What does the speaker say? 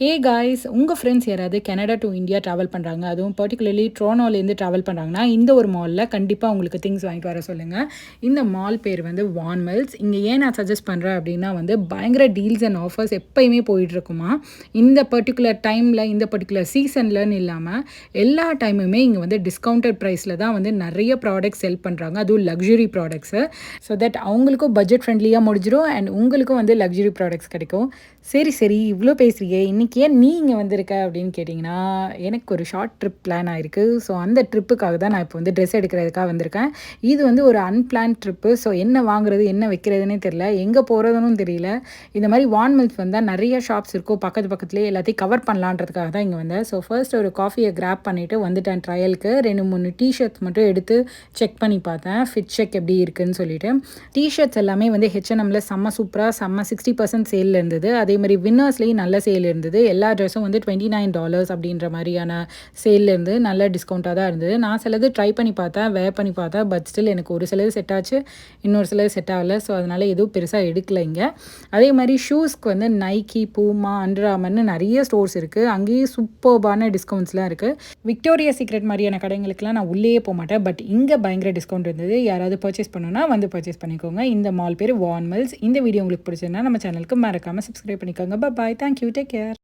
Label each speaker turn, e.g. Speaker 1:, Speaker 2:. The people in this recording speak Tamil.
Speaker 1: ஹே காய்ஸ், உங்கள் ஃப்ரெண்ட்ஸ் யாராவது கனடா டு இந்தியா ட்ராவல் பண்ணுறாங்க, அதுவும் பர்டிகுலர்லி ட்ரோனோலேருந்து ட்ராவல் பண்ணுறாங்கன்னா இந்த ஒரு மாலில் கண்டிப்பாக உங்களுக்கு திங்ஸ் வாங்கிட்டு வர சொல்லுங்கள். இந்த மால் பேர் வந்து வான் மில்ஸ். இங்கே ஏன் நான் சஜஸ்ட் பண்ணுறேன் அப்படின்னா வந்து பயங்கர டீல்ஸ் அண்ட் ஆஃபர்ஸ் எப்போயுமே போயிட்டுருக்குமா. இந்த பர்டிகுலர் டைமில் இந்த பர்டிகுலர் சீசன்லன்னு இல்லாமல் எல்லா டைமுமே இங்கே வந்து டிஸ்கவுண்டட் ப்ரைஸில் தான் வந்து நிறைய ப்ராடக்ட்ஸ் செல் பண்ணுறாங்க, அதுவும் லக்ஸுரி ப்ராடக்ட்ஸு. ஸோ தட் அவங்களுக்கும் பட்ஜெட் ஃப்ரெண்ட்லியாக முடிஞ்சிடும் அண்ட் உங்களுக்கும் வந்து லக்ஸுரி ப்ராடக்ட்ஸ் கிடைக்கும். சரி இவ்வளோ பேசுகிறீங்க, இன்றைக்கி ஏன் நீ இங்கே வந்திருக்க அப்படின்னு கேட்டிங்கன்னா, எனக்கு ஒரு ஷார்ட் ட்ரிப் பிளான் ஆகிருக்கு. ஸோ அந்த ட்ரிப்புக்காக தான் நான் இப்போ வந்து ட்ரெஸ் எடுக்கிறதுக்காக வந்திருக்கேன். இது வந்து ஒரு அன்பிளான் ட்ரிப்பு. ஸோ என்ன வாங்குறது என்ன வைக்கிறதுனே தெரியல, எங்கே போகிறதுன்னு தெரியல. இந்த மாதிரி வான் மில்ஸ் வந்தால் நிறைய ஷாப்ஸ் இருக்கும், பக்கத்துலேயே எல்லாத்தையும் கவர் பண்ணலான்றதுக்காக தான் இங்கே வந்தேன். ஸோ ஃபர்ஸ்ட் ஒரு காஃபியை கிராப் பண்ணிவிட்டு வந்துட்டேன் ட்ரையலுக்கு. 2-3 டிஷர்ட்ஸ் மட்டும் எடுத்து செக் பண்ணி பார்த்தேன், ஃபிட் செக் எப்படி இருக்குன்னு சொல்லிட்டு. டிஷர்ட்ஸ் எல்லாமே வந்து H&Mல செம்ம சூப்பராக செம்ம 60% சேலில் இருந்தது. அதே மாதிரி வின்னர்ஸ்லேயும் நல்ல சேல் இருந்தது. எல்லா ட்ரெஸ்ஸும் வந்து $29 அப்படின்ற மாதிரியான சேலில் இருந்து நல்ல டிஸ்கவுண்ட்டாக தான் இருந்தது. நான் சிலது ட்ரை பண்ணி பார்த்தேன், வேர் பண்ணி பார்த்தேன். பட் ஸ்டில் எனக்கு ஒரு சிலது செட் ஆச்சு, இன்னொரு சிலது செட் ஆகலை. ஸோ அதனால் எதுவும் பெருசாக எடுக்கல இங்கே. அதே மாதிரி ஷூஸ்க்கு வந்து நைக்கி, பூமா, அண்டர் ஆர்மர்னு நிறைய ஸ்டோர்ஸ் இருக்குது. அங்கேயும் சூப்பர்பான டிஸ்கவுண்ட்ஸ்லாம் இருக்குது. விக்டோரியா சீக்ரெட் மாதிரியான கடைங்களுக்குலாம் நான் உள்ளேயே போக மாட்டேன், பட் இங்கே பயங்கர டிஸ்கவுண்ட் இருந்தது. யாராவது பர்ச்சேஸ் பண்ணணும்னா வந்து பர்ச்சேஸ் பண்ணிக்கோங்க. இந்த மால் பேர் வான் மில்ஸ். இந்த வீடியோ உங்களுக்கு பிடிச்சிருந்தா நம்ம சேனலுக்கு மறக்காமல் சப்ஸ்கிரைப் பண்ணிக்கோங்க. பாய், தேங்க்யூ, டேக் கேர்.